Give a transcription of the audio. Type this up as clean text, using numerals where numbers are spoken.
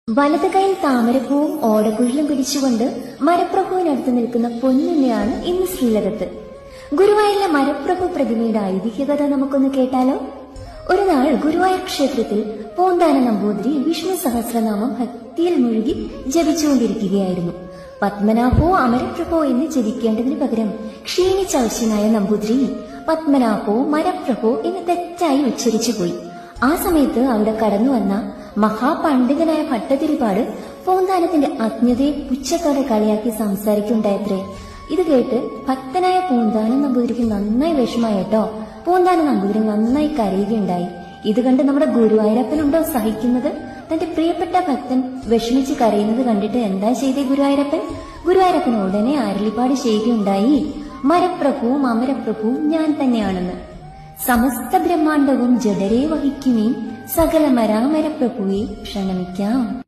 വലത് കൈയിൽ താമരപ്പൂവും ഓടക്കുഴലും പിടിച്ചുകൊണ്ട് മരപ്രഭുവിനടുത്ത് നിൽക്കുന്ന പൊന്നുണ്ണിയാണ് ഇന്ന് ശ്രീലകത്ത്. ഗുരുവായൂരിലെ മരപ്രഭു പ്രതിമയുടെ ഐതിഹ്യകഥ നമുക്കൊന്ന് കേട്ടാലോ? ഒരു നാൾ ഗുരുവായൂർ ക്ഷേത്രത്തിൽ പൂന്താന നമ്പൂതിരി വിഷ്ണു സഹസ്രനാമം ഭക്തിയിൽ മുഴുകി ജപിച്ചുകൊണ്ടിരിക്കുകയായിരുന്നു. പത്മനാഭോ അമരപ്രഭോ എന്ന് ജപിക്കേണ്ടതിന് പകരം ക്ഷീണിച്ചവശ്യനായ നമ്പൂതിരി പത്മനാഭോ മരപ്രഭോ എന്ന് തെറ്റായി ഉച്ചരിച്ചുപോയി. ആ സമയത്ത് അവിടെ കടന്നു വന്ന മഹാപണ്ഡിതനായ ഭട്ടതിരിപ്പാട് പൂന്താനത്തിന്റെ അജ്ഞതയെ പുച്ഛത്തോടെ കളിയാക്കി സംസാരിക്കുണ്ടായത്രേ. ഇത് കേട്ട് ഭക്തനായ പൂന്താനം നമ്പൂതിരിക്ക് നന്നായി വിഷമായിട്ടോ. പൂന്താനം നമ്പൂതിരി നന്നായി കരയുകയുണ്ടായി. ഇത് കണ്ട് നമ്മുടെ ഗുരുവായൂരപ്പനുണ്ടോ സഹിക്കുന്നത്? തന്റെ പ്രിയപ്പെട്ട ഭക്തൻ വിഷമിച്ച് കരയുന്നത് കണ്ടിട്ട് എന്താ ചെയ്തേ ഗുരുവായൂരപ്പൻ ഉടനെ അരുളിപ്പാട് ചെയ്യുകയുണ്ടായി, മരപ്രഭുവും അമരപ്രഭുവും ഞാൻ തന്നെയാണെന്ന്. സമസ്ത ബ്രഹ്മാണ്ടവും ജഡരെ വഹിക്കുമീൻ സകല മരാമരപ്രഭുവെ പ്രണമിക്കാം.